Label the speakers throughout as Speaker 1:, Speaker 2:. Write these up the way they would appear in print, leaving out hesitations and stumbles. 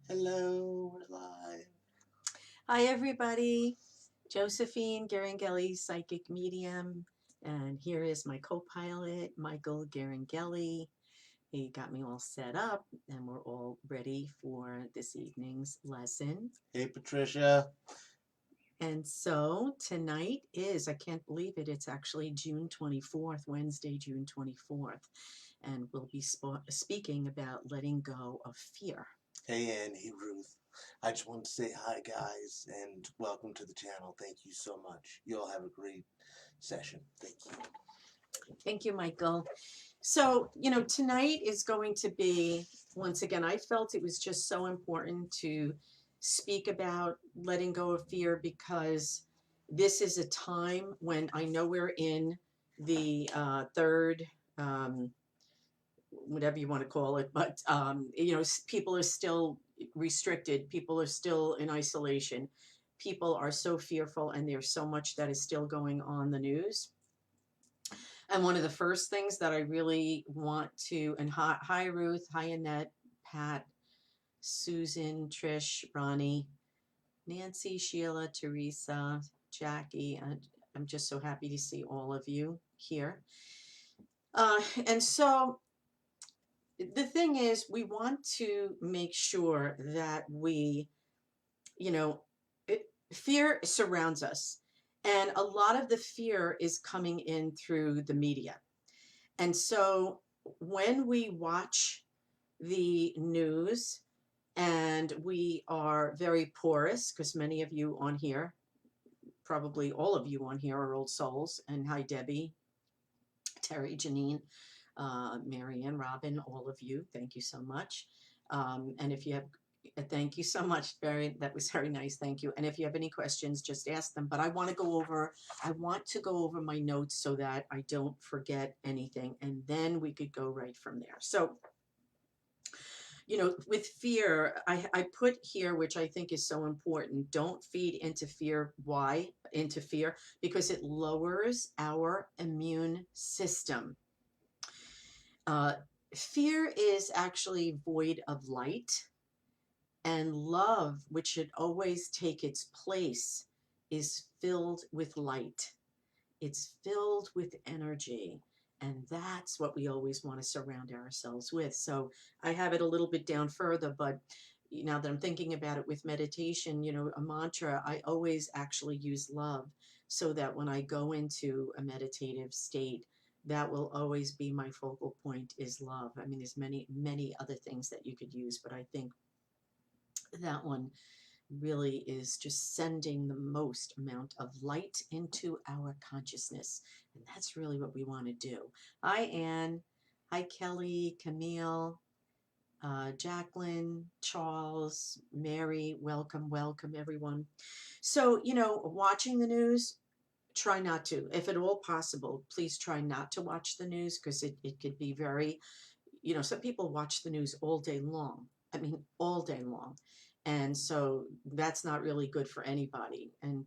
Speaker 1: Hello, we're live.
Speaker 2: Hi, everybody. Josephine Ghiringhelli, psychic medium. And here is my co pilot, Michael Ghiringhelli. He got me all set up, and we're all ready for this evening's lesson.
Speaker 1: Hey, Patricia.
Speaker 2: And so tonight is, I can't believe it, it's actually June 24th, Wednesday, June 24th. And we'll be speaking about letting go of fear.
Speaker 1: Hey, Ann. Hey, Ruth. I just want to say hi, guys, and welcome to the channel. Thank you so much. You all have a great session. Thank you.
Speaker 2: Thank you, Michael. So, tonight is going to be, once again, I felt it was just so important to speak about letting go of fear because this is a time when I know we're in the third, um, whatever you want to call it, but, people are still restricted, people are still in isolation, people are so fearful, and there's so much that is still going on the news. And one of the first things that I really want to, and hi Ruth, hi Annette, Pat, Susan, Trish, Ronnie, Nancy, Sheila, Teresa, Jackie. I'm just so happy to see all of you here. And so the thing is, we want to make sure that we, you know, fear surrounds us. And a lot of the fear is coming in through the media. And so when we watch the news and we are very porous, because many of you on here, probably all of you on here are old souls. And hi, Debbie, Terry, Janine, Marianne, Robin, all of you. Thank you so much. And if you have thank you so much. That was very nice. Thank you. And if you have any questions, just ask them. But I want to go over my notes so that I don't forget anything. And then we could go right from there. So, with fear, I put here, which I think is so important, don't feed into fear. Why into fear? Because it lowers our immune system. Uh, Fear is actually void of light, and love, which should always take its place, is filled with light. It's filled with energy. And that's what we always want to surround ourselves with. So I have it a little bit down further, but now that I'm thinking about it with meditation, a mantra, I always actually use love so that when I go into a meditative state, that will always be my focal point is love. I mean, there's many, many other things that you could use, but I think that one really is just sending the most amount of light into our consciousness. And that's really what we want to do. Hi, Anne. Hi, Kelly, Camille, Jacqueline, Charles, Mary. Welcome, welcome, everyone. So, watching the news, try not to. If at all possible, please try not to watch the news because it could be very, some people watch the news all day long. I mean, all day long. And so that's not really good for anybody. And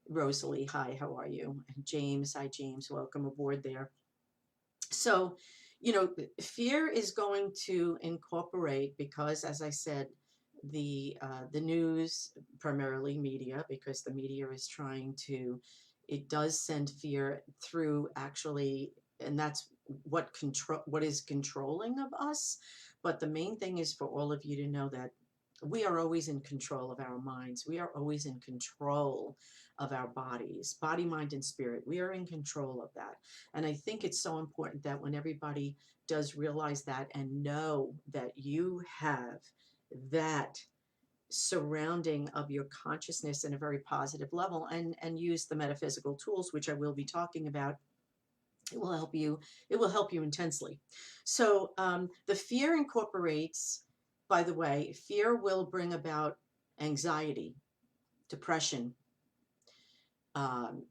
Speaker 2: Rosalie, hi, how are you? And James, hi, James, welcome aboard there. So, fear is going to incorporate because, as I said, the news, primarily media, because the media is trying to, it does send fear through actually, and that's what is controlling of us. But the main thing is for all of you to know that we are always in control of our minds. We are always in control of our bodies, body, mind, and spirit. We are in control of that. And I think it's so important that when everybody does realize that and know that you have that surrounding of your consciousness in a very positive level and use the metaphysical tools, which I will be talking about, it will help you. It will help you intensely. So the fear incorporates, by the way, fear will bring about anxiety, depression, um,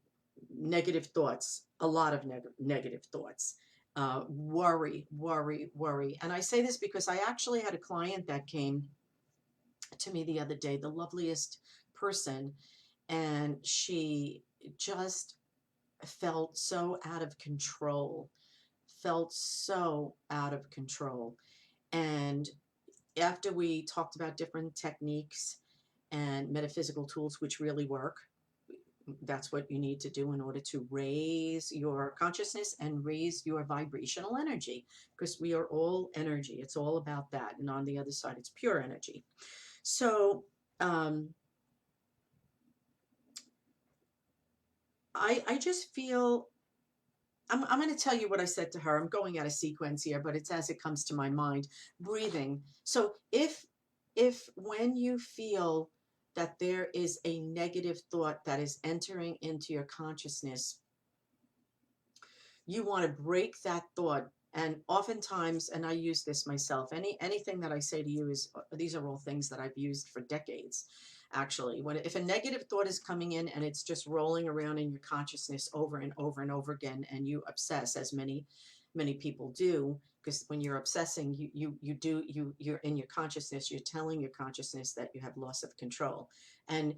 Speaker 2: negative thoughts, a lot of negative thoughts, worry, worry, worry. And I say this because I actually had a client that came to me the other day, the loveliest person, and she just felt so out of control, felt so out of control. And after we talked about different techniques and metaphysical tools which really work, that's what you need to do in order to raise your consciousness and raise your vibrational energy, because we are all energy. It's all about that. And on the other side, it's pure energy. So um, I just feel I'm going to tell you what I said to her. I'm going out of sequence here, but it's as it comes to my mind. Breathing. So if when you feel that there is a negative thought that is entering into your consciousness, you want to break that thought. And oftentimes, and I use this myself, anything that I say to you is, these are all things that I've used for decades. Actually, if a negative thought is coming in and it's just rolling around in your consciousness over and over and over again, and you obsess, as many people do, because when you're obsessing, you're in your consciousness, you're telling your consciousness that you have loss of control. And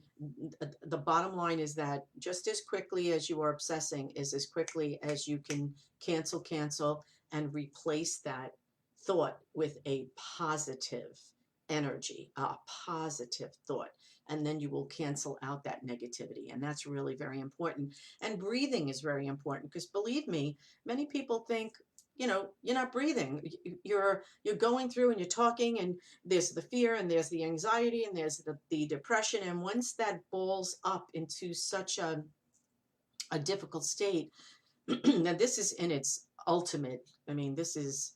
Speaker 2: the bottom line is that just as quickly as you are obsessing is as quickly as you can cancel and replace that thought with a positive energy, a positive thought. And then you will cancel out that negativity. And that's really very important. And breathing is very important, because believe me, many people think, you're not breathing. You're going through and you're talking, and there's the fear and there's the anxiety and there's the depression. And once that balls up into such a difficult state, now this is in its ultimate, I mean, this is,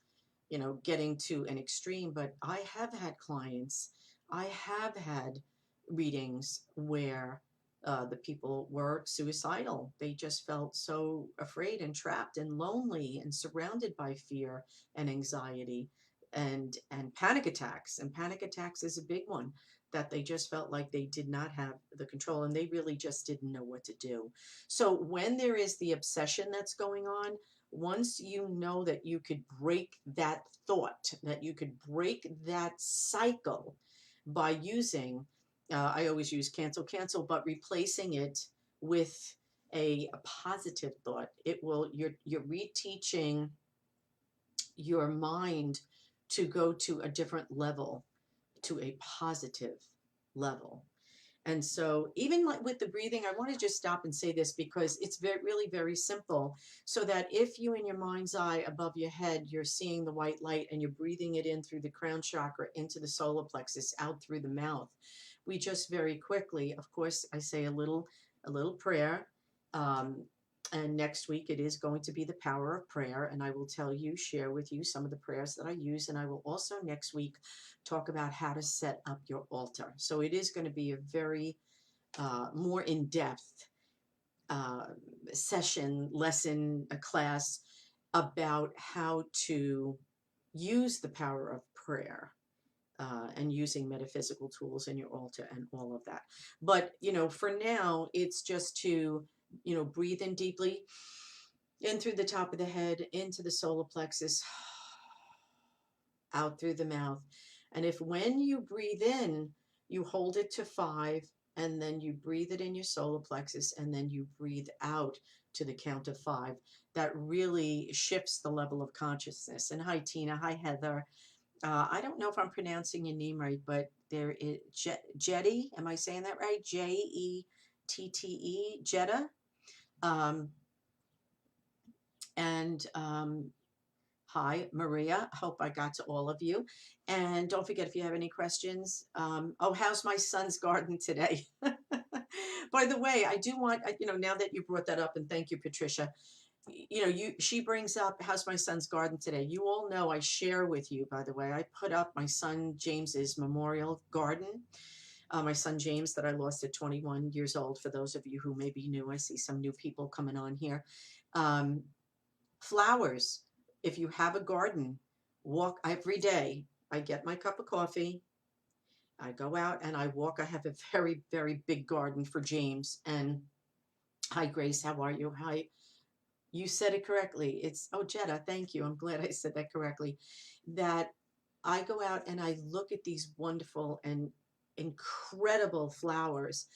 Speaker 2: getting to an extreme, but I have had clients, I have had readings where the people were suicidal. They just felt so afraid and trapped and lonely and surrounded by fear and anxiety and panic attacks. And panic attacks is a big one, that they just felt like they did not have the control and they really just didn't know what to do. So when there is the obsession that's going on, once you know that you could break that thought, that you could break that cycle by using, I always use cancel, but replacing it with a positive thought, you're reteaching your mind to go to a different level, to a positive level. And so even like with the breathing, I want to just stop and say this, because it's really very simple. So that if you, in your mind's eye above your head, you're seeing the white light and you're breathing it in through the crown chakra into the solar plexus, out through the mouth, we just very quickly, of course, I say a little prayer. And next week it is going to be the power of prayer. And I will share with you some of the prayers that I use. And I will also next week talk about how to set up your altar. So it is going to be a very more in-depth lesson, a class about how to use the power of prayer and using metaphysical tools in your altar and all of that. But, for now, it's just to, breathe in deeply, in through the top of the head, into the solar plexus, out through the mouth. And if when you breathe in, you hold it to 5, and then you breathe it in your solar plexus, and then you breathe out to the count of 5, that really shifts the level of consciousness. And hi, Tina. Hi, Heather. I don't know if I'm pronouncing your name right, but there is Jetty. Am I saying that right? Jette, Jetta. And hi, Maria. Hope I got to all of you. And don't forget, if you have any questions. How's my son's garden today? By the way, I do want, now that you brought that up, and thank you, Patricia. She brings up, how's my son's garden today? You all know I share with you, by the way, I put up my son James's memorial garden. My son James, that I lost at 21 years old. For those of you who may be new, I see some new people coming on here. Flowers. If you have a garden, walk every day. I get my cup of coffee. I go out and I walk. I have a very, very big garden for James. And hi, Grace. How are you? Hi. You said it correctly. It's, Jetta, thank you. I'm glad I said that correctly. That I go out and I look at these wonderful and incredible flowers.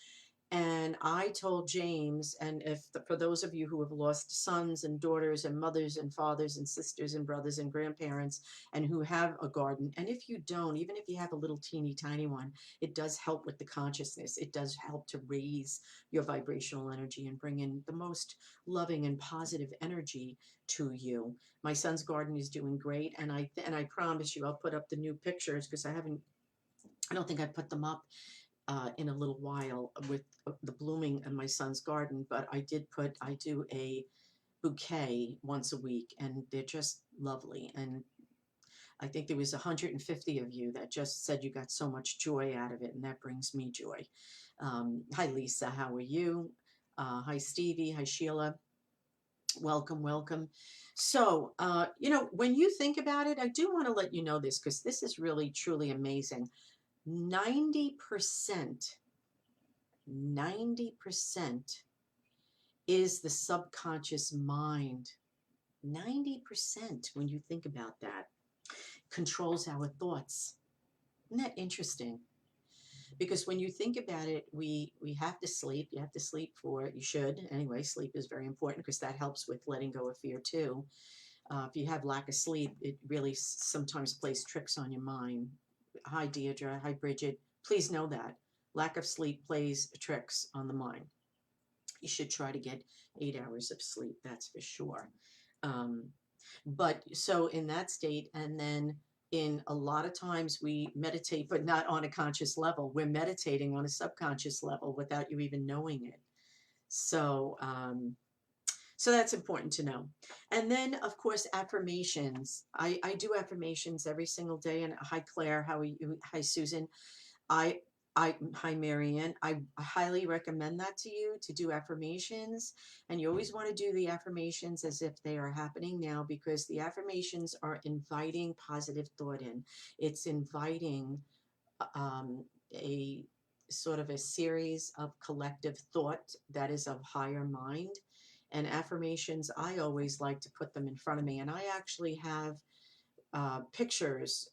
Speaker 2: And I told James, and for those of you who have lost sons and daughters and mothers and fathers and sisters and brothers and grandparents and who have a garden, and if you don't, even if you have a little teeny tiny one, it does help with the consciousness. It does help to raise your vibrational energy and bring in the most loving and positive energy to you. My son's garden is doing great, and I promise you I'll put up the new pictures because I don't think I put them up in a little while with the blooming in my son's garden, but I do a bouquet once a week, and they're just lovely. And I think there was 150 of you that just said you got so much joy out of it, and that brings me joy. Hi, Lisa. How are you? Hi, Stevie. Hi, Sheila. Welcome, welcome. So, when you think about it, I do want to let you know this because this is really, truly amazing. 90%, 90% is the subconscious mind. 90%, when you think about that, controls our thoughts. Isn't that interesting? Because when you think about it, we have to sleep. You have to sleep you should. Anyway, sleep is very important because that helps with letting go of fear too. If you have lack of sleep, it really sometimes plays tricks on your mind. Hi, Deidre. Hi, Bridget. Please know that. Lack of sleep plays tricks on the mind. You should try to get 8 hours of sleep, that's for sure. But so in that state, and then in a lot of times we meditate, but not on a conscious level. We're meditating on a subconscious level without you even knowing it. So, so that's important to know. And then, of course, affirmations. I do affirmations every single day. And hi, Claire. How are you? Hi, Susan. I, hi, Marianne. I highly recommend that to you to do affirmations. And you always want to do the affirmations as if they are happening now, because the affirmations are inviting positive thought in. It's inviting a sort of a series of collective thought that is of higher mind. And affirmations, I always like to put them in front of me. And I actually have pictures,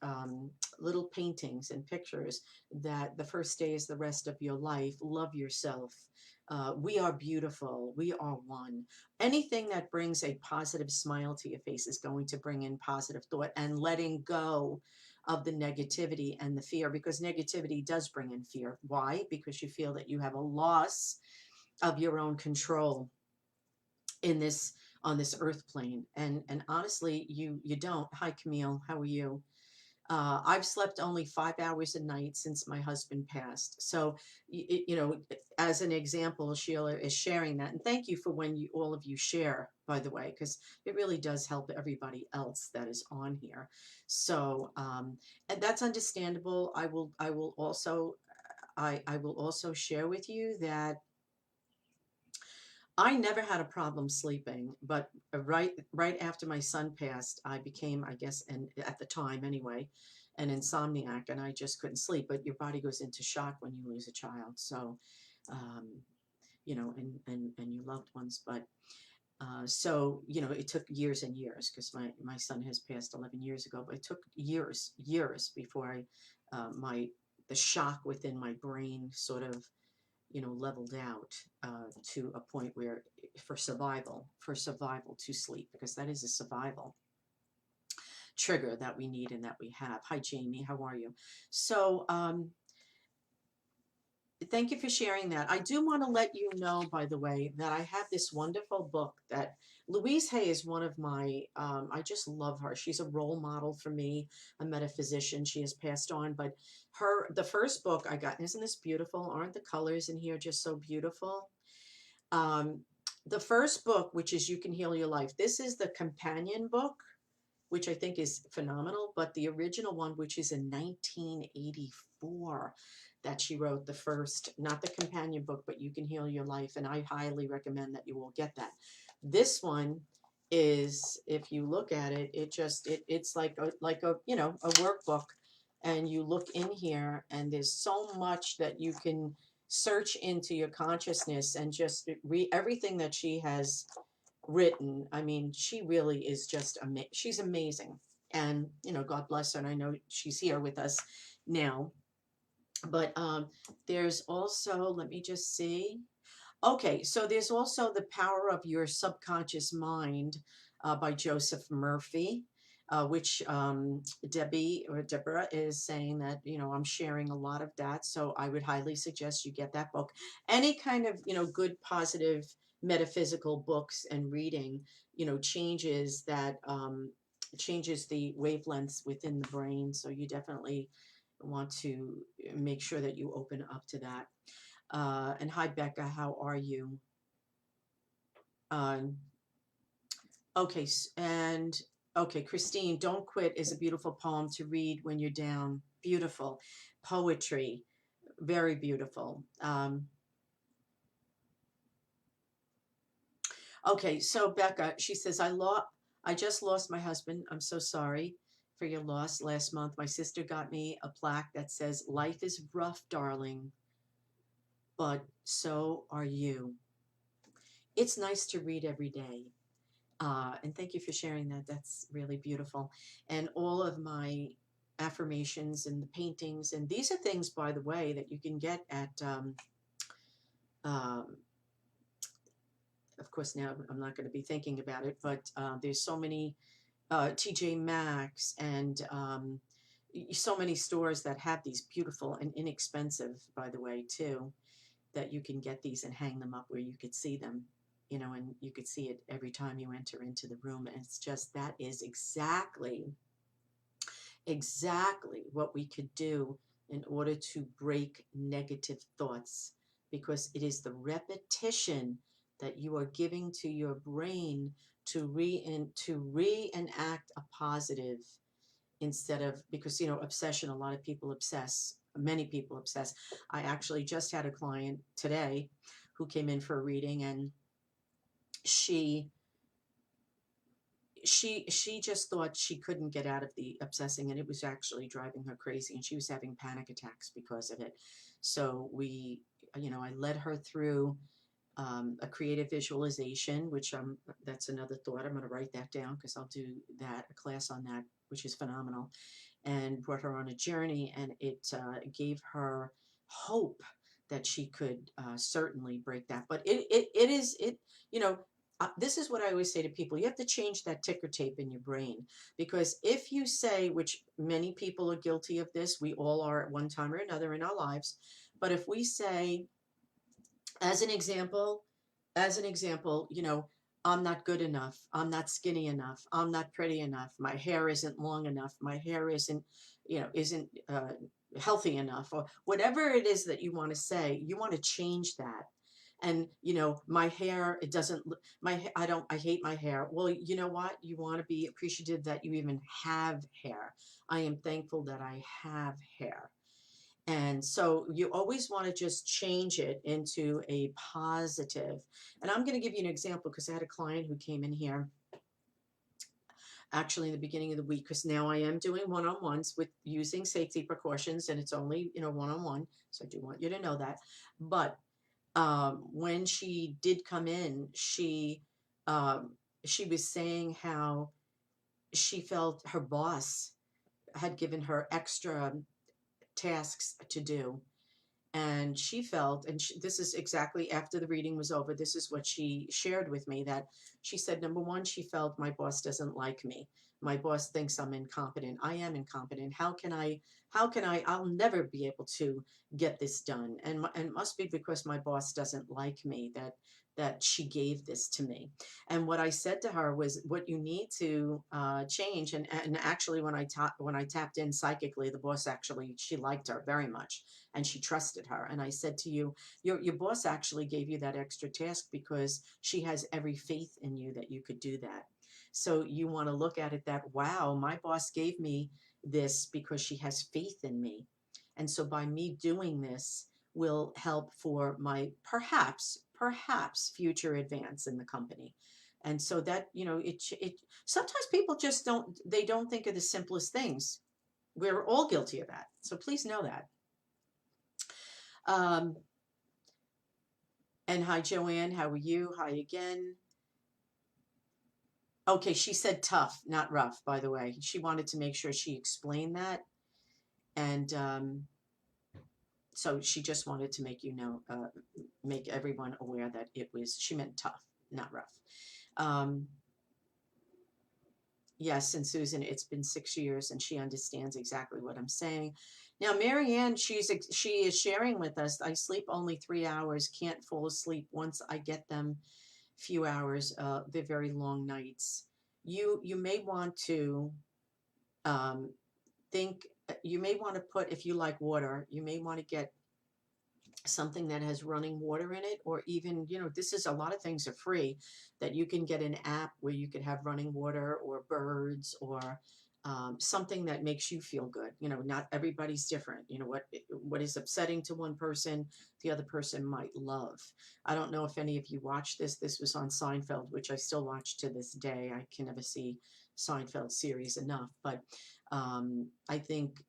Speaker 2: little paintings and pictures that the first day is the rest of your life. Love yourself. We are beautiful. We are one. Anything that brings a positive smile to your face is going to bring in positive thought, and letting go of the negativity and the fear, because negativity does bring in fear. Why? Because you feel that you have a loss of your own control in this on this earth plane, and honestly you don't. Hi, Camille. How are you? I've slept only 5 hours a night since my husband passed. So, as an example, Sheila is sharing that. And thank you for when all of you share, by the way, because it really does help everybody else that is on here. So, and that's understandable. I will also share with you that I never had a problem sleeping, but right after my son passed, I became, I guess, and at the time anyway, an insomniac, and I just couldn't sleep. But your body goes into shock when you lose a child, so um, and your loved ones. But it took years and years, because my son has passed 11 years ago, but it took years before the shock within my brain sort of leveled out to a point where for survival to sleep, because that is a survival trigger that we need and that we have. Hi, Jamie. How are you? So thank you for sharing that. I do want to let you know, by the way, that I have this wonderful book that Louise Hay is one of my, I just love her. She's a role model for me, a metaphysician. She has passed on, but the first book I got, isn't this beautiful? Aren't the colors in here just so beautiful? The first book, which is You Can Heal Your Life. This is the companion book, which I think is phenomenal, but the original one, which is in 1984, that she wrote, the first, not the companion book, but You Can Heal Your Life, and I highly recommend that you will get that. This one is, if you look at it, it's like a a workbook, and you look in here, and there's so much that you can search into your consciousness and just read everything that she has written. I mean, she really is just she's amazing. And God bless her, and I know she's here with us now. But there's also, let me just see. Okay, so there's also The Power of Your Subconscious Mind by Joseph Murphy, which Debbie or Deborah is saying that, I'm sharing a lot of that. So I would highly suggest you get that book. Any kind of, good, positive metaphysical books and reading, changes that, changes the wavelengths within the brain. So you definitely want to make sure that you open up to that. And hi, Becca, how are you? Um, okay, and okay, Christine, Don't Quit is a beautiful poem to read when you're down. Beautiful. Poetry, very beautiful. Okay, so Becca, she says, I just lost my husband. I'm so sorry for your loss. Last month, my sister got me a plaque that says, "Life is rough, darling, but so are you." It's nice to read every day. And thank you for sharing that. That's really beautiful. And all of my affirmations and the paintings, and these are things, by the way, that you can get at, um, of course, now I'm not going to be thinking about it, but there's so many TJ Maxx and so many stores that have these beautiful and inexpensive, by the way, too, that you can get these and hang them up where you could see them, and you could see it every time you enter into the room. And it's just, that is exactly what we could do in order to break negative thoughts, because it is the repetition that you are giving to your brain to reenact a positive, instead of, because obsession, a lot of people obsess, many people obsess. I actually just had a client today who came in for a reading, and she she just thought she couldn't get out of the obsessing, and it was actually driving her crazy, and she was having panic attacks because of it. So I led her through a creative visualization, which that's another thought. I'm going to write that down because I'll do a class on that, which is phenomenal, and brought her on a journey, and it gave her hope that she could certainly break that. But it is, this is what I always say to people: you have to change that ticker tape in your brain, because if you say, which many people are guilty of this, we all are at one time or another in our lives, but if we say, as an example, I'm not good enough. I'm not skinny enough. I'm not pretty enough. My hair isn't long enough. My hair isn't healthy enough, or whatever it is that you want to say. You want to change that. And my hair, it doesn't. I don't. I hate my hair. Well, you know what? You want to be appreciative that you even have hair. I am thankful that I have hair. And so you always want to just change it into a positive. And I'm going to give you an example, because I had a client who came in here actually in the beginning of the week, because now I am doing one-on-ones with using safety precautions, and it's only, one-on-one. So I do want you to know that. But when she did come in, she was saying how she felt her boss had given her extra tasks to do. And she felt, and this is exactly after the reading was over, this is what she shared with me, that she said, number one, she felt, my boss doesn't like me. My boss thinks I'm incompetent. I am incompetent. I'll never be able to get this done. And it must be because my boss doesn't like me that she gave this to me. And what I said to her was, what you need to change. And actually, when I tapped in psychically, the boss actually, she liked her very much, and she trusted her. And I said to you, your boss actually gave you that extra task because she has every faith in you that you could do that. So you want to look at it that, wow, my boss gave me this because she has faith in me. And so by me doing this will help for my perhaps future advance in the company. And so that, it sometimes people just don't think of the simplest things. We're all guilty of that. So please know that. Um, and hi, Joanne. How are you? Hi again. Okay, she said tough, not rough, by the way. She wanted to make sure she explained that. And So she just wanted to make make everyone aware that she meant tough, not rough. Um, yes, and Susan, it's been 6 years, and she understands exactly what I'm saying. Now, Marianne, she is sharing with us. I sleep only 3 hours. Can't fall asleep once I get them. Few hours. They're very long nights. You may want to um, think. You may want to put, if you like water, you may want to get something that has running water in it, or even, this is, a lot of things are free, that you can get an app where you could have running water or birds, or something that makes you feel good. Not everybody's different. What is upsetting to one person, the other person might love. I don't know if any of you watched this. This was on Seinfeld, which I still watch to this day. I can never see Seinfeld series enough, but I think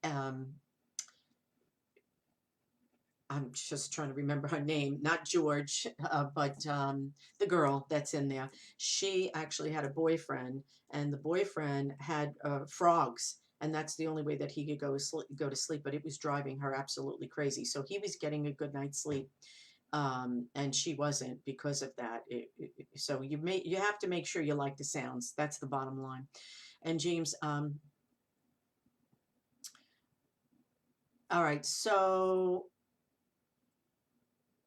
Speaker 2: I'm just trying to remember her name, not George, but the girl that's in there. She actually had a boyfriend, and the boyfriend had frogs, and that's the only way that he could go to sleep. But it was driving her absolutely crazy. So he was getting a good night's sleep, and she wasn't, because of that. So you have to make sure you like the sounds. That's the bottom line. And James, all right, so.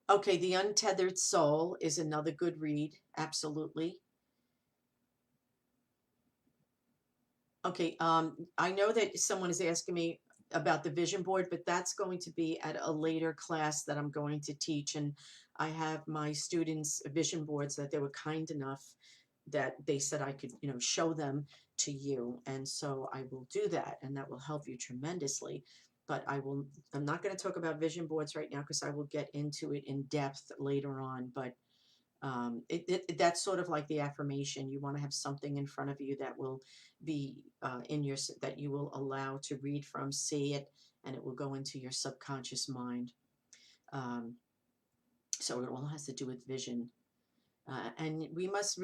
Speaker 2: Okay, The Untethered Soul is another good read. Absolutely. Okay, I know that someone is asking me about the vision board, but that's going to be at a later class that I'm going to teach. And I have my students' vision boards that they were kind enough that they said I could, show them to you. And so I will do that, and that will help you tremendously. But I'm not going to talk about vision boards right now, because I will get into it in depth later on. But that's sort of like the affirmation. You want to have something in front of you that will be that you will allow to read from, see it, and it will go into your subconscious mind. So it all has to do with vision. And we must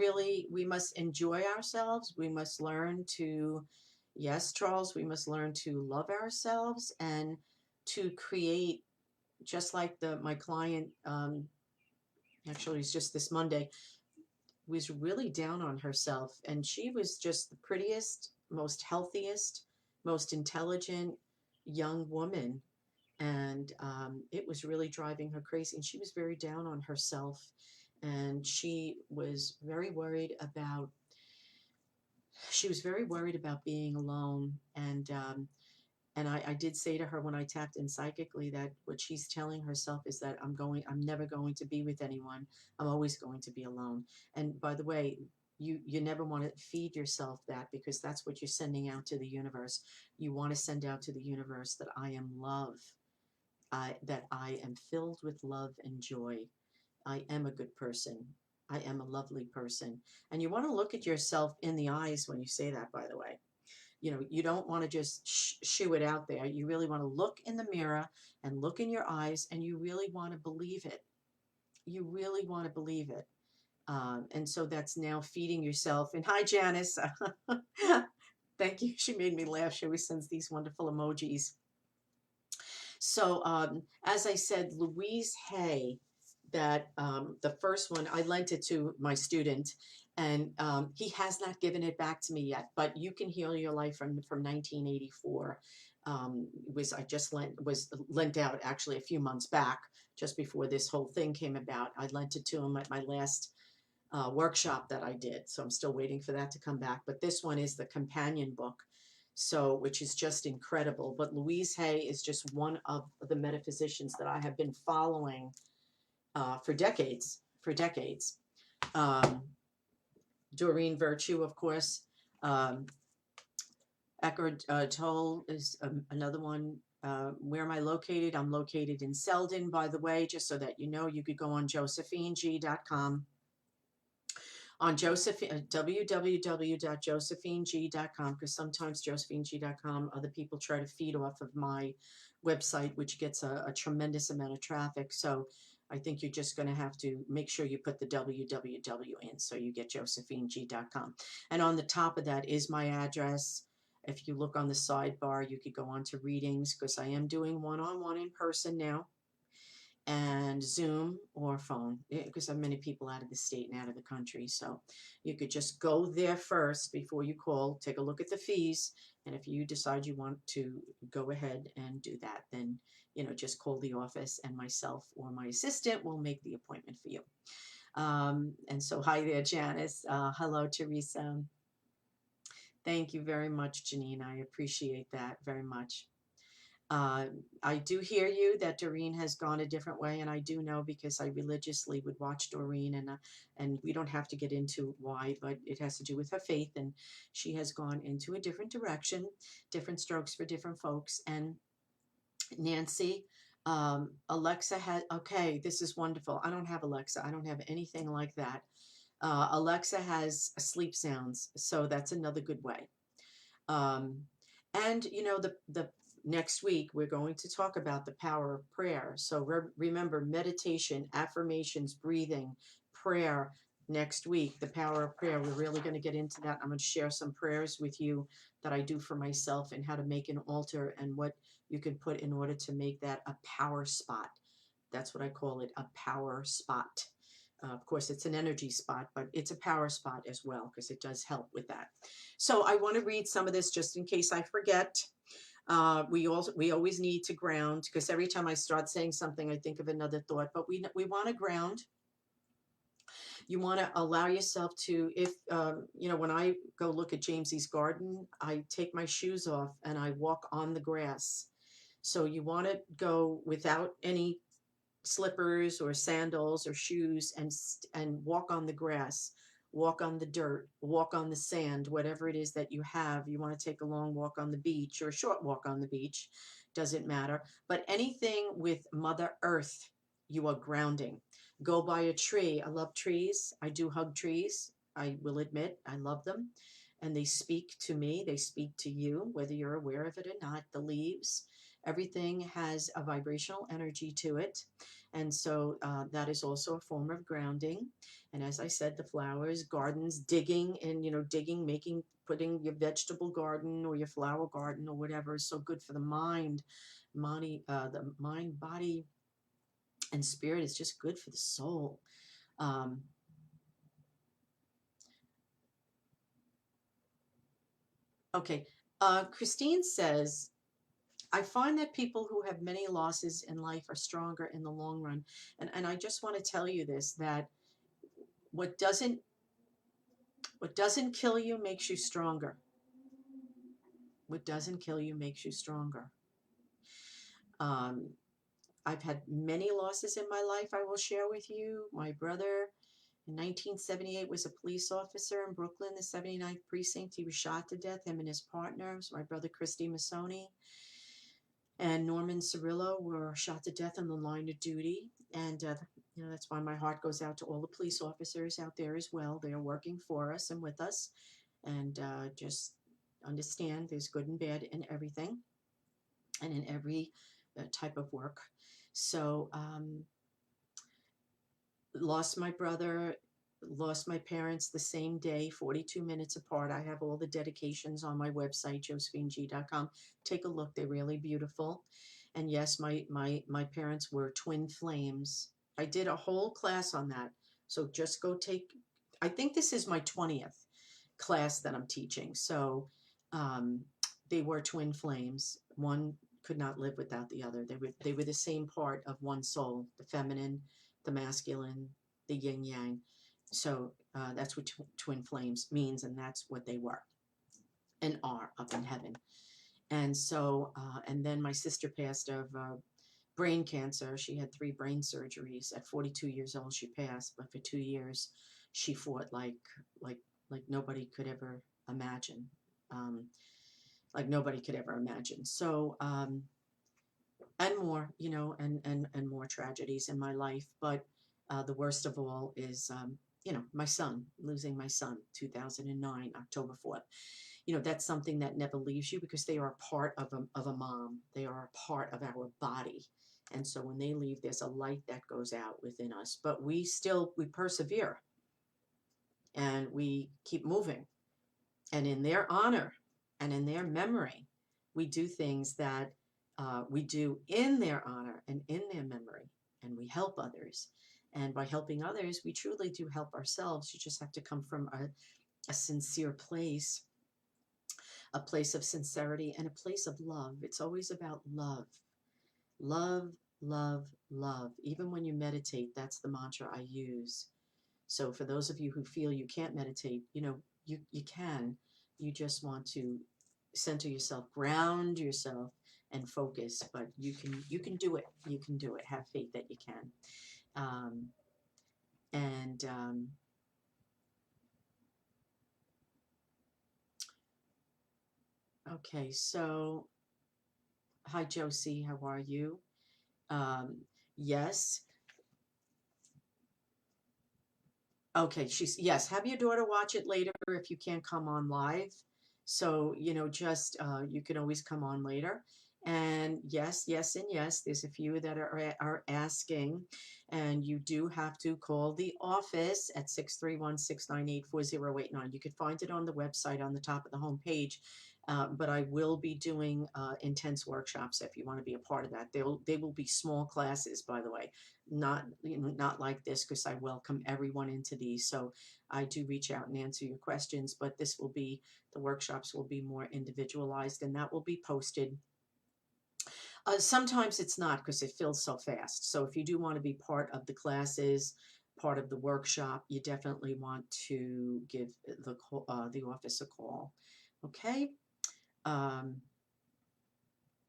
Speaker 2: enjoy ourselves. We must learn to, yes, Charles, we must learn to love ourselves, and to create, just like my client, actually, it's just this Monday, was really down on herself, and she was just the prettiest, most healthiest, most intelligent young woman, and it was really driving her crazy, and she was very down on herself, and she was very worried about being alone. And I did say to her, when I tapped in psychically, that what she's telling herself is that I'm never going to be with anyone. I'm always going to be alone. And by the way, you never want to feed yourself that, because that's what you're sending out to the universe. You want to send out to the universe that I am love, that I am filled with love and joy. I am a good person. I am a lovely person. And you want to look at yourself in the eyes when you say that, by the way. You don't want to just shoo it out there. You really want to look in the mirror and look in your eyes, and you really want to believe it. You really want to believe it. And so that's now feeding yourself. And hi, Janice. Thank you. She made me laugh. She always sends these wonderful emojis. So as I said, Louise Hay, that the first one, I lent it to my student, and he has not given it back to me yet. But You Can Heal Your Life from 1984 was lent out actually a few months back, just before this whole thing came about. I lent it to him at my last workshop that I did, so I'm still waiting for that to come back. But this one is the companion book, so which is just incredible. But Louise Hay is just one of the metaphysicians that I have been following for decades. Doreen Virtue, of course. Eckhart Tolle is another one. Where am I located? I'm located in Selden, by the way, just so that you know. You could go on josephineg.com. On www.josephineg.com, because sometimes josephineg.com, other people try to feed off of my website, which gets a tremendous amount of traffic. So I think you're just going to have to make sure you put the www in, so you get josephineg.com. And on the top of that is my address. If you look on the sidebar, you could go on to readings, because I am doing one-on-one in person now. and Zoom or phone, because there are many people out of the state and out of the country. So you could just go there first before you call, take a look at the fees. And if you decide you want to go ahead and do that, then, just call the office and myself or my assistant will make the appointment for you. And so, hi there, Janice. Hello, Teresa. Thank you very much, Janine. I appreciate that very much. I do hear you that Doreen has gone a different way, and I do know because I religiously would watch Doreen, and we don't have to get into why, but it has to do with her faith, and she has gone into a different direction, different strokes for different folks. And Nancy, Alexa has, okay, this is wonderful. I don't have Alexa. I don't have anything like that. Alexa has sleep sounds, so that's another good way. And the next week we're going to talk about the power of prayer. So remember, meditation, affirmations, breathing, prayer. Next week, the power of prayer. We're really going to get into that. I'm going to share some prayers with you that I do for myself and how to make an altar and what you can put in order to make that a power spot. That's what I call it, a power spot. Of course, it's an energy spot, but it's a power spot as well because it does help with that. So I want to read some of this just in case I forget. We always need to ground, because every time I start saying something, I think of another thought. But we want to ground. You want to allow yourself to, if when I go look at Jamesy's garden, I take my shoes off and I walk on the grass. So you want to go without any slippers or sandals or shoes and walk on the grass, walk on the dirt, walk on the sand, whatever it is that you have. You want to take a long walk on the beach or a short walk on the beach, doesn't matter. But anything with Mother Earth, you are grounding. Go by a tree. I love trees. I do hug trees. I will admit I love them. And they speak to me. They speak to you, whether you're aware of it or not. The leaves, everything has a vibrational energy to it. And so that is also a form of grounding. And as I said, the flowers, gardens, digging and, putting your vegetable garden or your flower garden or whatever is so good for the mind. The mind, body, and spirit is just good for the soul. Okay. Christine says, I find that people who have many losses in life are stronger in the long run. And I just want to tell you this, that what doesn't kill you makes you stronger. What doesn't kill you makes you stronger. I've had many losses in my life, I will share with you. My brother in 1978 was a police officer in Brooklyn, the 79th precinct. He was shot to death, him and his partner, my brother Christy Masoni and Norman Cirillo, were shot to death on the line of duty. And that's why my heart goes out to all the police officers out there as well. They are working for us and with us. And just understand there's good and bad in everything and in every type of work. So lost my brother, lost my parents the same day, 42 minutes apart. I have all the dedications on my website, josephineg.com. Take a look. They're really beautiful. And yes, my parents were twin flames. I did a whole class on that. So just go take, I think this is my 20th class that I'm teaching. So they were twin flames. One could not live without the other. They were the same part of one soul, the feminine, the masculine, the yin yang. So that's what twin flames means, and that's what they were and are up in heaven. And so, and then my sister passed of brain cancer. She had 3 brain surgeries. At 42 years old, she passed, but for 2 years, she fought like nobody could ever imagine. Like nobody could ever imagine. So, and more, and more tragedies in my life. But the worst of all is, my son, losing my son, 2009, October 4th. That's something that never leaves you because they are a part of a mom. They are a part of our body. And so when they leave, there's a light that goes out within us. But we persevere and we keep moving. And in their honor and in their memory, we do things that we do in their honor and in their memory. and we help others. And by helping others, we truly do help ourselves. You just have to come from a sincere place, a place of sincerity, and a place of love. It's always about love. Love, love, love. Even when you meditate, that's the mantra I use. So for those of you who feel you can't meditate, you can. You just want to center yourself, ground yourself, and focus. But you can do it. You can do it. Have faith that you can. Um, and Okay, so hi Josie, how are you? Um, yes. Okay, yes, have your daughter watch it later if you can't come on live. So, just you can always come on later. And yes, yes, and yes, there's a few that are asking, and you do have to call the office at 631-698-4089. You can find it on the website on the top of the home page. But I will be doing intense workshops if you want to be a part of that. They will be small classes, by the way, not like this, because I welcome everyone into these. So I do reach out and answer your questions, but the workshops will be more individualized, and that will be posted. Sometimes it's not, because it fills so fast. So if you do want to be part of the classes, part of the workshop, you definitely want to give the office a call. Okay. Um,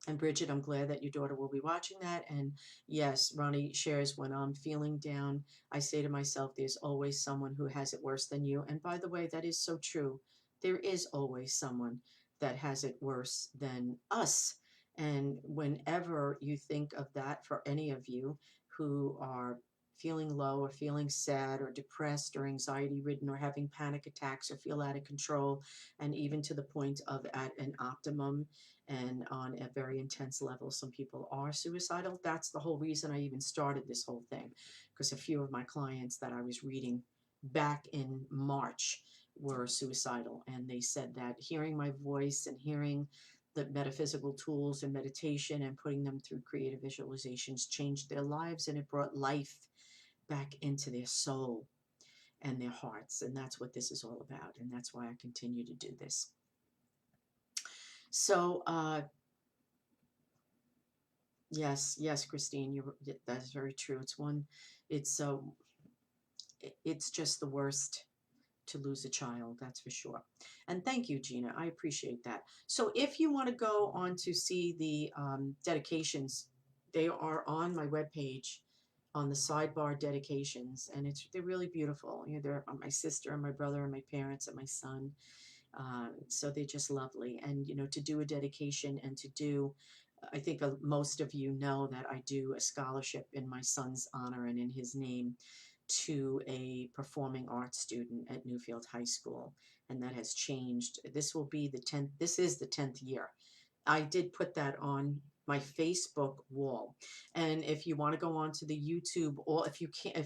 Speaker 2: and Bridget, I'm glad that your daughter will be watching that. And yes, Ronnie shares, when I'm feeling down, I say to myself, there's always someone who has it worse than you. And by the way, that is so true. There is always someone that has it worse than us. And whenever you think of that, for any of you who are feeling low or feeling sad or depressed or anxiety ridden or having panic attacks or feel out of control, and even to the point of at an optimum and on a very intense level, some people are suicidal. That's the whole reason I even started this whole thing, because a few of my clients that I was reading back in March were suicidal, and they said that hearing my voice and hearing the metaphysical tools and meditation and putting them through creative visualizations changed their lives, and it brought life back into their soul and their hearts. And that's what this is all about, and that's why I continue to do this. So yes, Christine, that is very true. It's just the worst to lose a child, that's for sure. And thank you, Gina. I appreciate that. So if you want to go on to see the dedications, they are on my webpage on the sidebar dedications, and they're really beautiful. They're on my sister and my brother and my parents and my son. So they're just lovely. And, to do a dedication and I think most of you know that I do a scholarship in my son's honor and in his name to a performing arts student at Newfield High School. And that has changed. This is the 10th year. I did put that on my Facebook wall. And if you want to go on to the YouTube, or if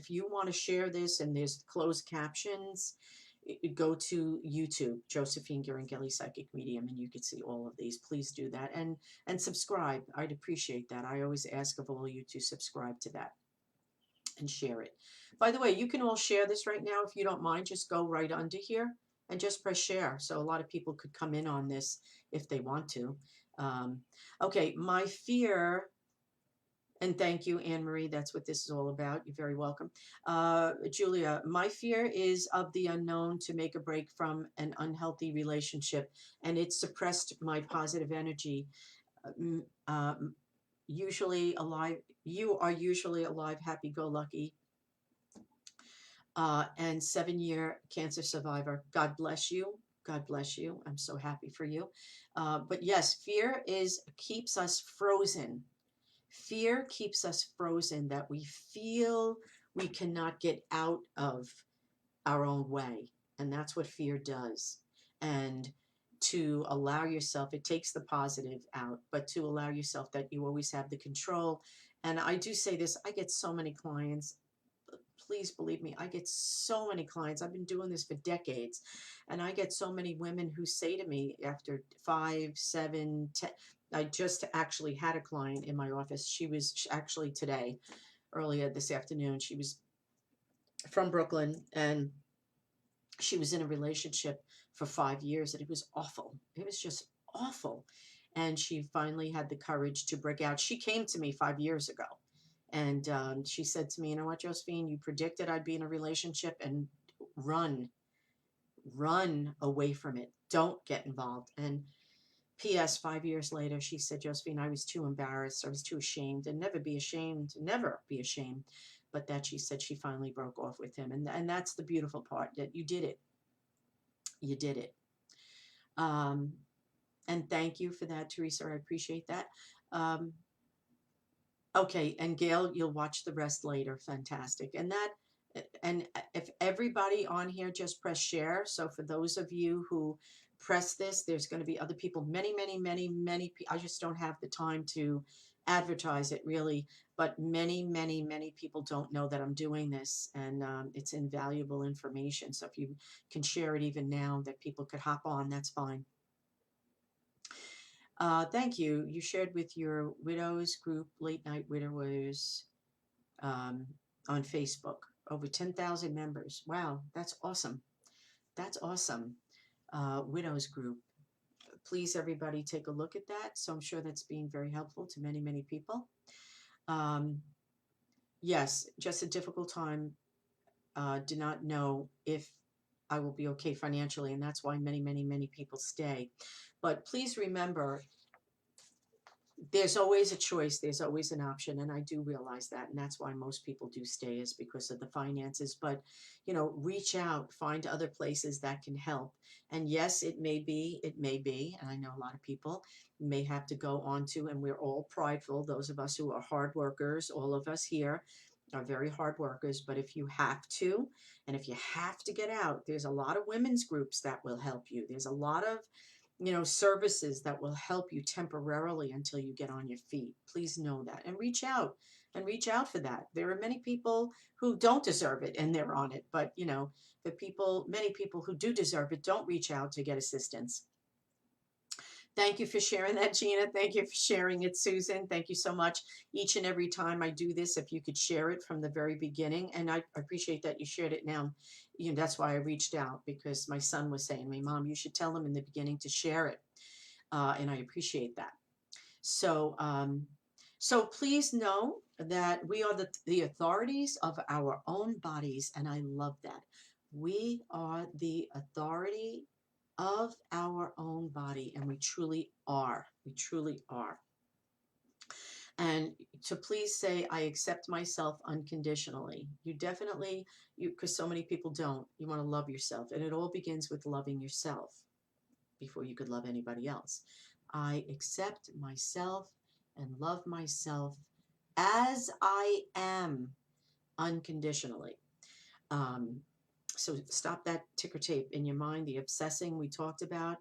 Speaker 2: you want to share this and there's closed captions, go to YouTube, Josephine Ghiringhelli Psychic Medium, and you can see all of these. Please do that, and subscribe. I'd appreciate that. I always ask of all you to subscribe to that and share it. By the way, you can all share this right now if you don't mind. Just go right under here and just press share. So a lot of people could come in on this if they want to. Okay, my fear. And thank you, Anne Marie. That's what this is all about. You're very welcome. Julia, my fear is of the unknown, to make a break from an unhealthy relationship, and it suppressed my positive energy. Usually alive, you are usually alive, happy-go-lucky, and 7-year cancer survivor. God bless you. God bless you. I'm so happy for you. But yes, fear keeps us frozen. Fear keeps us frozen, that we feel we cannot get out of our own way. And that's what fear does. And to allow yourself, it takes the positive out, but to allow yourself that you always have the control. And I do say this, I get so many clients. Please believe me, I get so many clients. I've been doing this for decades. And I get so many women who say to me after 5, 7, 10, I just actually had a client in my office. She was actually today. earlier this afternoon. She was from Brooklyn, and she was in a relationship for 5 years, and it was awful. It was just awful. And she finally had the courage to break out. She came to me 5 years ago, and she said to me, "You know what, Josephine, you predicted I'd be in a relationship, and run, run away from it. Don't get involved." And P.S. 5 years later, she said, "Josephine, I was too embarrassed. I was too ashamed, and never be ashamed, never be ashamed." But that she said she finally broke off with him. And that's the beautiful part, that you did it. You did it. Um, and thank you for that, Teresa. I appreciate that. Um, okay. And Gail, you'll watch the rest later. Fantastic. And if everybody on here just press share. So for those of you who press this, there's going to be other people, many. I just don't have the time to advertise it really, but many people don't know that I'm doing this, and it's invaluable information. So if you can share it even now, that people could hop on, that's fine. Thank you. You shared with your widows group, Late Night Widowers, on Facebook. Over 10,000 members. Wow, that's awesome. That's awesome. Widows group. Please, everybody, take a look at that. So I'm sure that's being very helpful to many people. Yes, just a difficult time. Do not know if I will be okay financially, and that's why many people stay. But please remember, there's always a choice, there's always an option, and I do realize that, and that's why most people do stay, is because of the finances. But reach out, find other places that can help. And yes, it may be, and I know a lot of people may have to go on to, and we're all prideful, those of us who are hard workers, all of us here are very hard workers. But if you have to, and if you have to get out, there's a lot of women's groups that will help you. There's a lot of services that will help you temporarily until you get on your feet. Please know that, and reach out for that. There are many people who don't deserve it and they're on it, but many people who do deserve it don't reach out to get assistance. Thank you for sharing that, Gina. Thank you for sharing it, Susan. Thank you so much. Each and every time I do this, if you could share it from the very beginning, and I appreciate that you shared it now. That's why I reached out, because my son was saying to me, "Mom, you should tell him in the beginning to share it," and I appreciate that. So, so please know that we are the authorities of our own bodies, and I love that. We are the authority of our own body, and we truly are. We truly are. And to please say, "I accept myself unconditionally." You definitely, because so many people don't. You want to love yourself, and it all begins with loving yourself before you could love anybody else. I accept myself and love myself as I am unconditionally. So stop that ticker tape in your mind, the obsessing we talked about.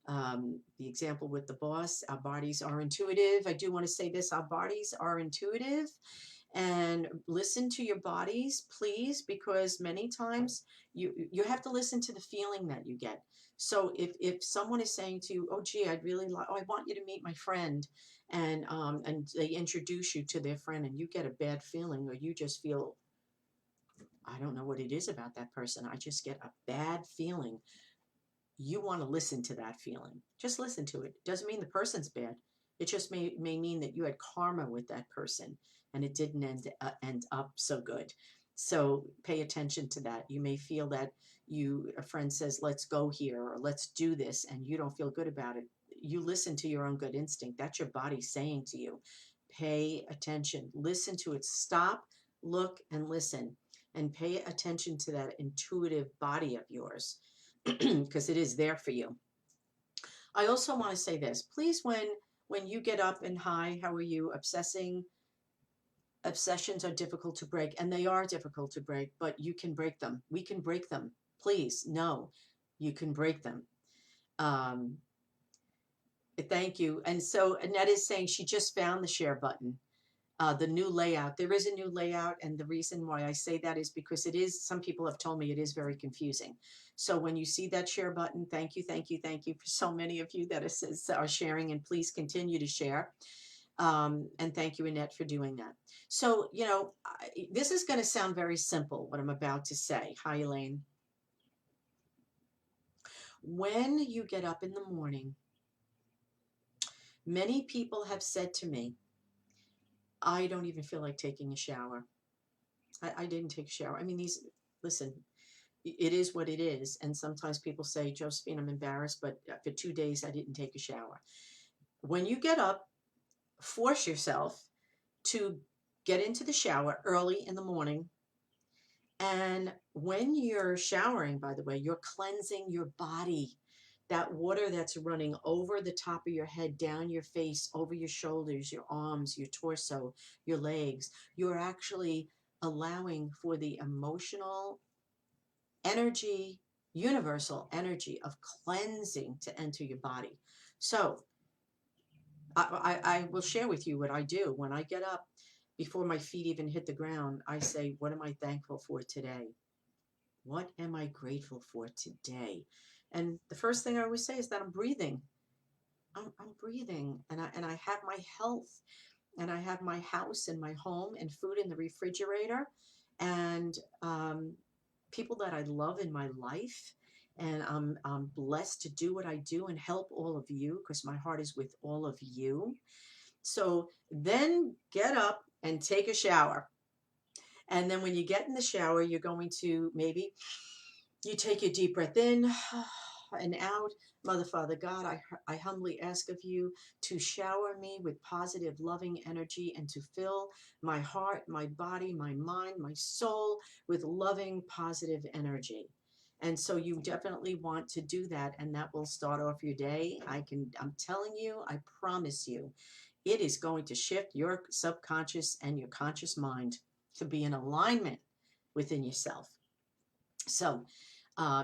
Speaker 2: The example with the boss, our bodies are intuitive. I do want to say this, our bodies are intuitive, and listen to your bodies, please, because many times you have to listen to the feeling that you get. So if someone is saying to you, "Oh, gee, I'd really like, I want you to meet my friend," and they introduce you to their friend, and you get a bad feeling, or you just feel, "I don't know what it is about that person, I just get a bad feeling." You want to listen to that feeling. Just listen to it. Doesn't mean the person's bad. It just may mean that you had karma with that person, and it didn't end up so good. So pay attention to that. You may feel that a friend says, "Let's go here," or "Let's do this," and you don't feel good about it. You listen to your own good instinct. That's your body saying to you. Pay attention. Listen to it. Stop, look, and listen, and pay attention to that intuitive body of yours, because it is there for you. I also want to say this, please, when you get up and, "Hi, how are you?" Obsessions are difficult to break, and they are difficult to break, but you can break them. We can break them. Please know you can break them. Thank you. And so Annette is saying she just found the share button. The new layout. There is a new layout, and the reason why I say that is because some people have told me it is very confusing. So when you see that share button, thank you for so many of you that are sharing, and please continue to share. And thank you, Annette, for doing that. So, this is going to sound very simple, what I'm about to say. Hi, Elaine. When you get up in the morning, many people have said to me, I don't even feel like taking a shower. I didn't take a shower. I mean, listen, it is what it is. And sometimes people say, Josephine, I'm embarrassed, but for 2 days, I didn't take a shower. When you get up, force yourself to get into the shower early in the morning. And when you're showering, by the way, you're cleansing your body. That water that's running over the top of your head, down your face, over your shoulders, your arms, your torso, your legs, you're actually allowing for the emotional energy, universal energy of cleansing to enter your body. So I will share with you what I do. When I get up, before my feet even hit the ground, I say, what am I thankful for today? What am I grateful for today? And the first thing I always say is that I'm breathing. I'm breathing, and I have my health, and I have my house and my home and food in the refrigerator, and people that I love in my life. And I'm blessed to do what I do and help all of you because my heart is with all of you. So then get up and take a shower. And then when you get in the shower, you're going to maybe you take a deep breath in and out. Mother, Father, God, I humbly ask of you to shower me with positive, loving energy and to fill my heart, my body, my mind, my soul with loving, positive energy. And so you definitely want to do that, and that will start off your day. I'm telling you, I promise you, it is going to shift your subconscious and your conscious mind to be in alignment within yourself. So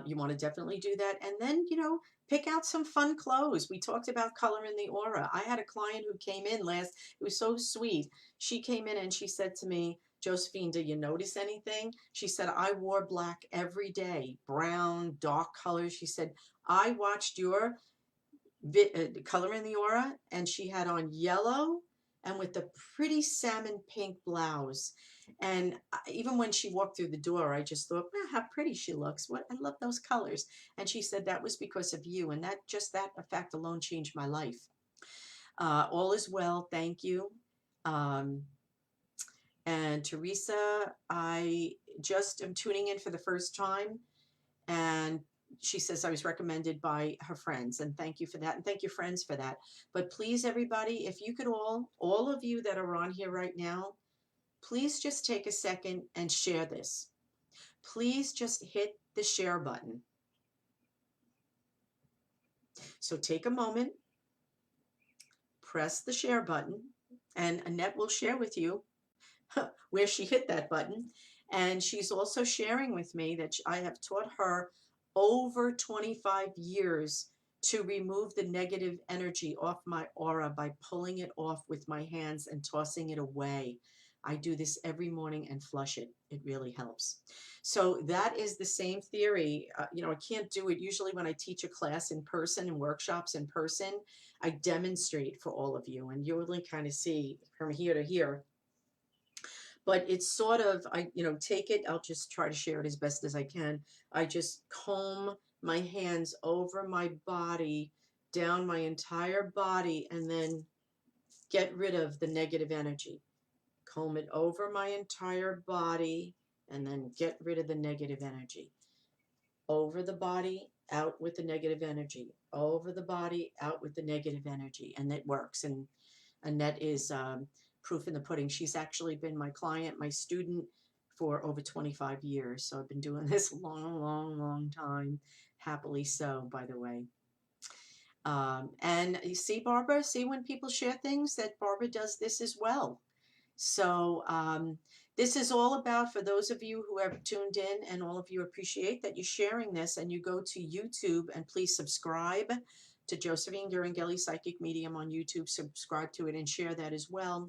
Speaker 2: you want to definitely do that. And then, pick out some fun clothes. We talked about color in the aura. I had a client who came in last, it was so sweet. She came in and she said to me, Josephine, did you notice anything? She said, I wore black every day, brown, dark colors. She said, I watched your color in the aura, and she had on yellow and with the pretty salmon pink blouse. And even when she walked through the door, I just thought, well, how pretty she looks. What, I love those colors. And she said that was because of you. And that fact alone changed my life. All is well. Thank you. Um, and Teresa, I just am tuning in for the first time. And she says I was recommended by her friends, and thank you for that, and thank your friends for that. But please, everybody, if you could all of you that are on here right now, please just take a second and share this. Please just hit the share button. So take a moment, press the share button, and Annette will share with you where she hit that button. And she's also sharing with me that I have taught her over 25 years to remove the negative energy off my aura by pulling it off with my hands and tossing it away. I do this every morning and flush it. It really helps. So that is the same theory. I can't do it usually when I teach a class in person and workshops in person. I demonstrate for all of you, and you'll really kind of see from here to here. But it's sort of, take it, I'll just try to share it as best as I can. I just comb my hands over my body, down my entire body, and then get rid of the negative energy. Comb it over my entire body, and then get rid of the negative energy. Over the body, out with the negative energy. Over the body, out with the negative energy. And it works. And Annette is proof in the pudding. She's actually been my client, my student for over 25 years. So I've been doing this a long, long, long time. Happily so, by the way. And you see, Barbara, when people share things that Barbara does this as well. So this is all about, for those of you who have tuned in, and all of you appreciate that you're sharing this, and you go to YouTube, and please subscribe to Josephine Ghiringhelli Psychic Medium on YouTube. Subscribe to it and share that as well.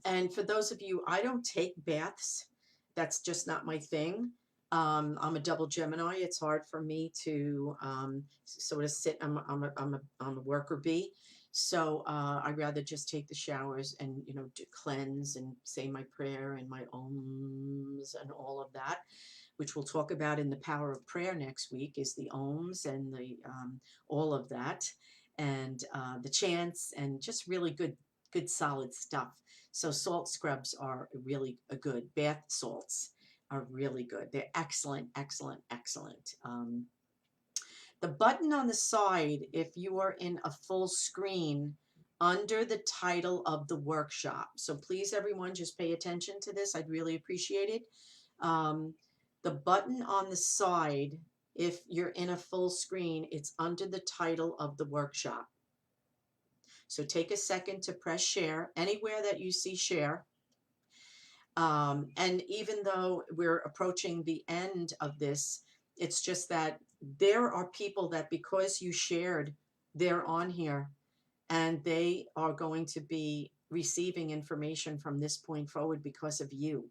Speaker 2: And for those of you, I don't take baths. That's just not my thing. I'm a double Gemini. It's hard for me to sort of sit. I'm a worker bee. So I'd rather just take the showers and, cleanse and say my prayer and my ohms and all of that, which we'll talk about in the power of prayer next week, is the ohms and the all of that, and the chants, and just really good solid stuff. So salt scrubs are really good. Bath salts are really good. They're excellent, excellent, excellent. The button on the side, if you are in a full screen, under the title of the workshop. So please, everyone, just pay attention to this. I'd really appreciate it. The button on the side, if you're in a full screen, it's under the title of the workshop. So take a second to press share anywhere that you see share. And even though we're approaching the end of this, it's just that there are people that, because you shared, they're on here and they are going to be receiving information from this point forward because of you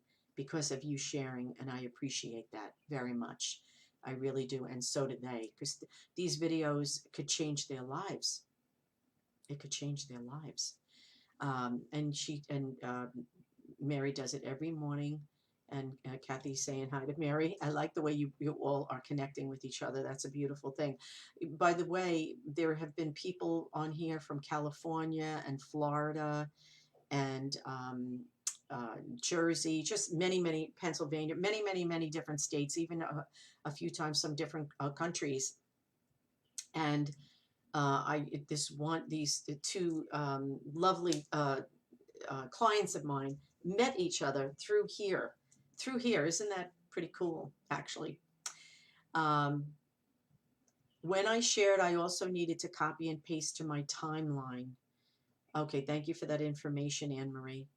Speaker 2: sharing. And I appreciate that very much. I really do. And so do they, because these videos could change their lives. It could change their lives. And Mary does it every morning. And Kathy's saying hi to Mary. I like the way you all are connecting with each other. That's a beautiful thing. By the way, there have been people on here from California and Florida and Jersey, just many, Pennsylvania, many different states, even a few times some different countries. And these two lovely clients of mine met each other through here. Isn't that pretty cool, actually? When I shared, I also needed to copy and paste to my timeline. Okay, thank you for that information, Anne Marie.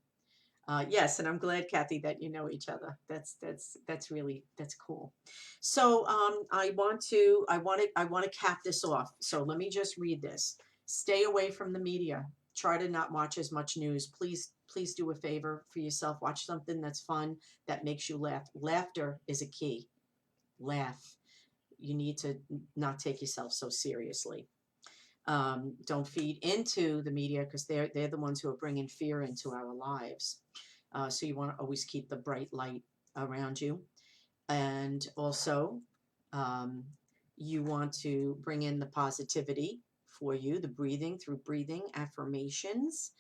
Speaker 2: Yes, and I'm glad, Kathy, that you know each other. That's cool. So I want to cap this off. So let me just read this. Stay away from the media. Try to not watch as much news. Please do a favor for yourself. Watch something that's fun, that makes you laugh. Laughter is a key. Laugh. You need to not take yourself so seriously. Don't feed into the media, because they're the ones who are bringing fear into our lives. So you want to always keep the bright light around you. And also, you want to bring in the positivity for you, the breathing, through breathing affirmations.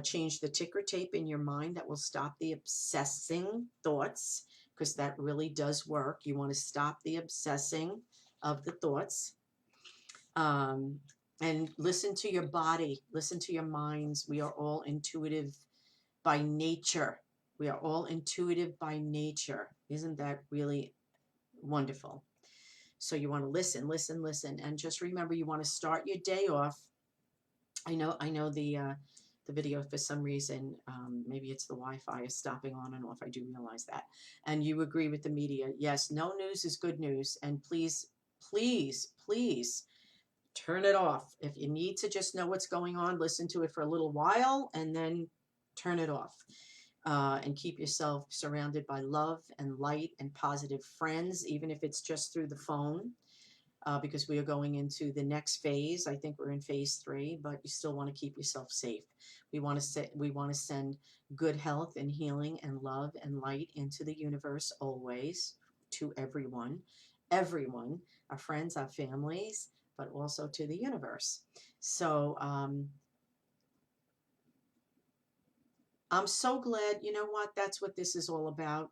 Speaker 2: Change the ticker tape in your mind that will stop the obsessing thoughts, because that really does work. You want to stop the obsessing of the thoughts. And listen to your body, listen to your minds. We are all intuitive by nature. We are all intuitive by nature. Isn't that really wonderful? So you want to listen, and just remember, you want to start your day off. I know the video, for some reason, maybe it's the Wi-Fi is stopping on and off. I do realize that. And you agree with the media. Yes, no news is good news. And please turn it off. If you need to just know what's going on, listen to it for a little while and then turn it off. And keep yourself surrounded by love and light and positive friends, even if it's just through the phone, because we are going into the next phase. I think we're in phase 3, but you still want to keep yourself safe. We want to send good health and healing and love and light into the universe always, to everyone, our friends, our families, but also to the universe. So I'm so glad, you know what, that's what this is all about,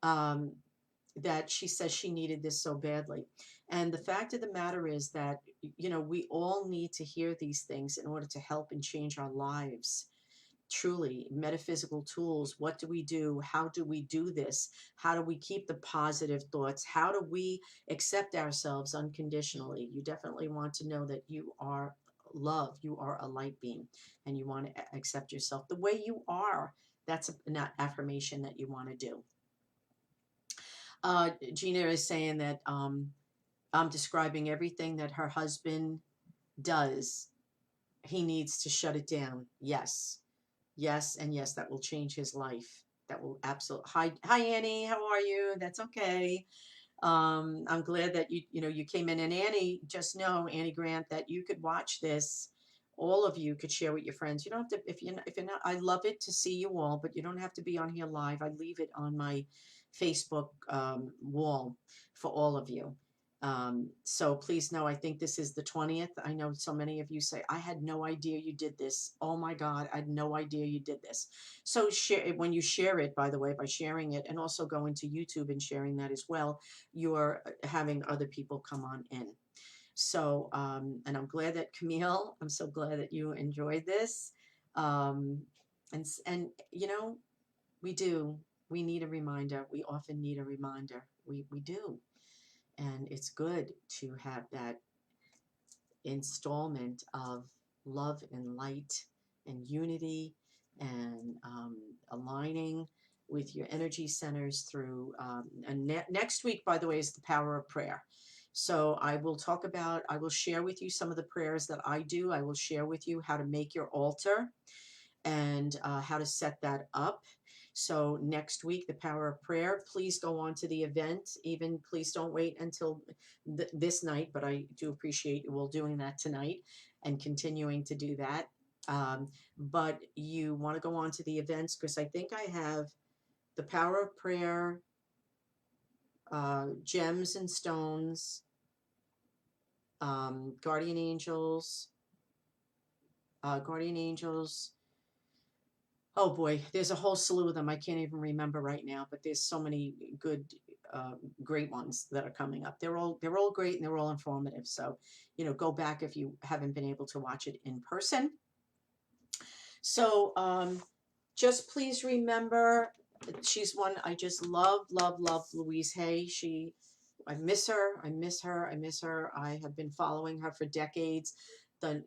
Speaker 2: that she says she needed this so badly. And the fact of the matter is that, we all need to hear these things in order to help and change our lives. Truly, metaphysical tools. What do we do? How do we do this? How do we keep the positive thoughts? How do we accept ourselves unconditionally? You definitely want to know that you are love. You are a light being, and you want to accept yourself the way you are. That's an affirmation that you want to do. Gina is saying that I'm describing everything that her husband does. He needs to shut it down. Yes, and yes, that will change his life. That will absolutely. Hi, Annie. How are you? That's okay. I'm glad that you came in. And Annie, just know, Annie Grant, that you could watch this all of you could share with your friends. You don't have to, if you're not, I love it to see you all, but you don't have to be on here live. I leave it on my Facebook wall for all of you. So please know, I think this is the 20th. I know so many of you say, I had no idea you did this. Oh my God, I had no idea you did this. So share it when you share it, by the way, by sharing it, and also going to YouTube and sharing that as well, you're having other people come on in. So, and I'm glad that Camille, I'm so glad that you enjoyed this. Um, and you know, we need a reminder. We often need a reminder. We do. And it's good to have that installment of love and light and unity and aligning with your energy centers through. And next week, by the way, is the power of prayer. So I will share with you some of the prayers that I do. I will share with you how to make your altar and how to set that up. So next week, the power of prayer. Please go on to the event. Even please don't wait until this night, but I do appreciate you all doing that tonight and continuing to do that. But you want to go on to the events because I think I have the power of prayer, gems and stones, guardian angels, guardian angels. Oh boy, there's a whole slew of them. I can't even remember right now, but there's so many good, great ones that are coming up. They're all great and they're all informative. So, go back if you haven't been able to watch it in person. So, just please remember, she's one I just love Louise Hay. I miss her. I miss her. I miss her. I have been following her for decades.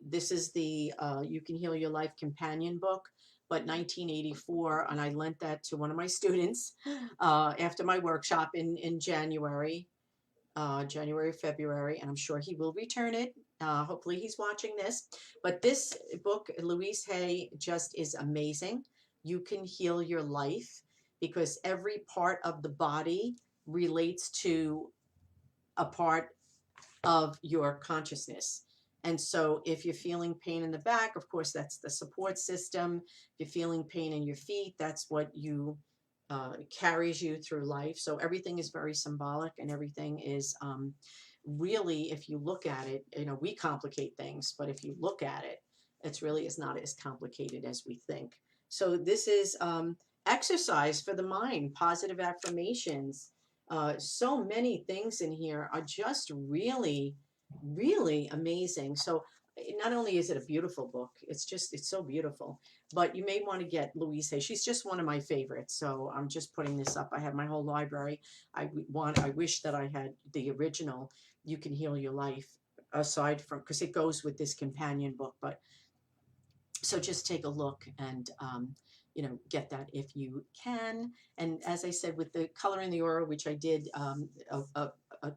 Speaker 2: This is the You Can Heal Your Life companion book, but 1984, and I lent that to one of my students after my workshop in January, February, and I'm sure he will return it. Hopefully he's watching this. But this book, Louise Hay, just is amazing. You can heal your life because every part of the body relates to a part of your consciousness. And so if you're feeling pain in the back, of course, that's the support system. If you're feeling pain in your feet, that's what carries you through life. So everything is very symbolic and everything is really, if you look at it, we complicate things, but if you look at it, it's really is not as complicated as we think. So this is exercise for the mind, positive affirmations. So many things in here are just really, really amazing. So not only is it a beautiful book, it's so beautiful, but you may want to get Louise Hay. She's just one of my favorites. So I'm just putting this up. I have my whole library. I wish that I had the original You Can Heal Your Life aside from, because it goes with this companion book, but so just take a look and get that if you can. And as I said, with the color in the aura, which I did a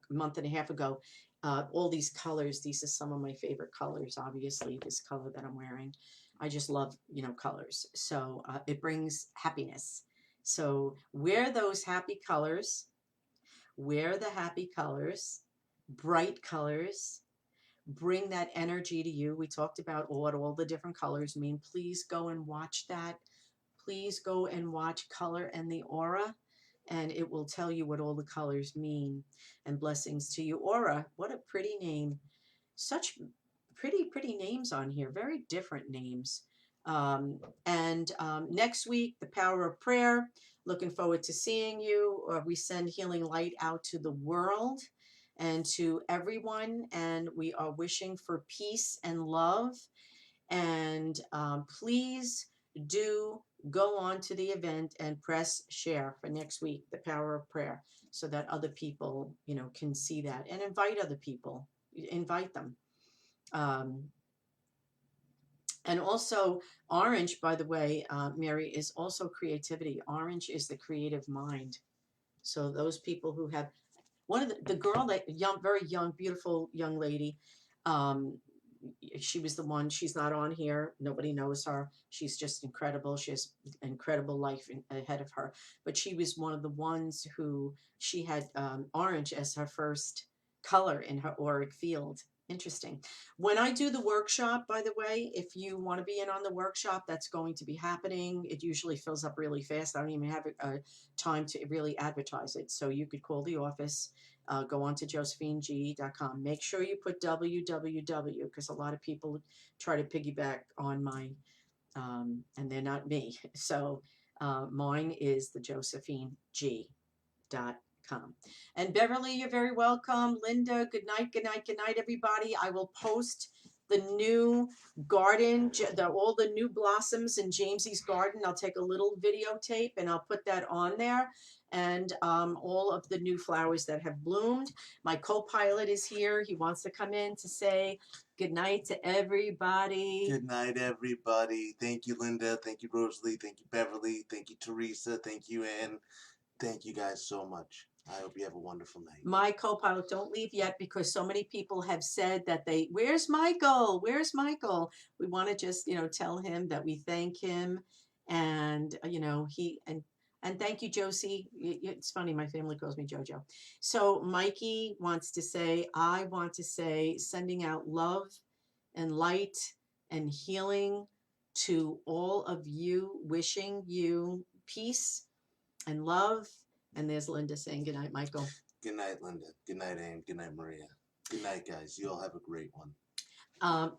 Speaker 2: month and a half ago, all these colors, these are some of my favorite colors. Obviously, this color that I'm wearing, I just love colors. So it brings happiness. So wear those happy colors. Wear the happy colors, bright colors. Bring that energy to you. We talked about what all the different colors mean. Please go and watch that. Please go and watch Color and the Aura, and it will tell you what all the colors mean. And blessings to you. Aura, what a pretty name. Such pretty names on here. Very different names. And next week, the power of prayer. Looking forward to seeing you. We send healing light out to the world and to everyone. And we are wishing for peace and love. And please do go on to the event and press share for next week, the power of prayer, so that other people, can see that and invite other people, invite them. And also orange, by the way, Mary, is also creativity. Orange is the creative mind. So those people who have one of the girl, that very young, beautiful young lady, she was the one, she's not on here. Nobody knows her. She's just incredible. She has incredible life ahead of her. But she was one of the ones who she had orange as her first color in her auric field. Interesting. When I do the workshop, by the way, if you want to be in on the workshop, that's going to be happening. It usually fills up really fast. I don't even have time to really advertise it. So you could call the office, go on to josephineg.com. Make sure you put www, because a lot of people try to piggyback on my, and they're not me. So mine is the josephineg.com. And Beverly, you're very welcome. Linda, good night, good night, good night, everybody. I will post the new garden, all the new blossoms in Jamesy's garden. I'll take a little videotape and I'll put that on there. And all of the new flowers that have bloomed. My co-pilot is here. He wants to come in to say good night to everybody.
Speaker 1: Good night, everybody. Thank you, Linda. Thank you, Rosalie. Thank you, Beverly. Thank you, Teresa. Thank you, Ann. Thank you guys so much. I hope you have a wonderful night.
Speaker 2: My co-pilot, don't leave yet, because so many people have said that where's Michael? Where's Michael? We want to just, tell him that we thank him, and, and thank you, Josie. It's funny, my family calls me Jojo. So Mikey wants to say, I want to say, sending out love and light and healing to all of you, wishing you peace and love. And there's Linda saying good night, Michael.
Speaker 1: Good night, Linda. Good night, Ann. Good night, Maria. Good night, guys. You all have a great one.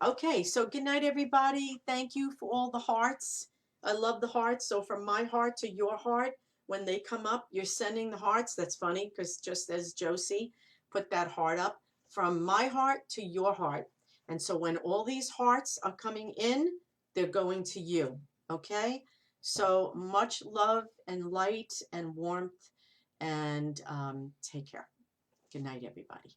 Speaker 2: Okay, so good night, everybody. Thank you for all the hearts. I love the hearts. So from my heart to your heart, when they come up, you're sending the hearts. That's funny, because just as Josie put that heart up, from my heart to your heart. And so when all these hearts are coming in, they're going to you. Okay? So much love and light and warmth, and take care. Good night, everybody.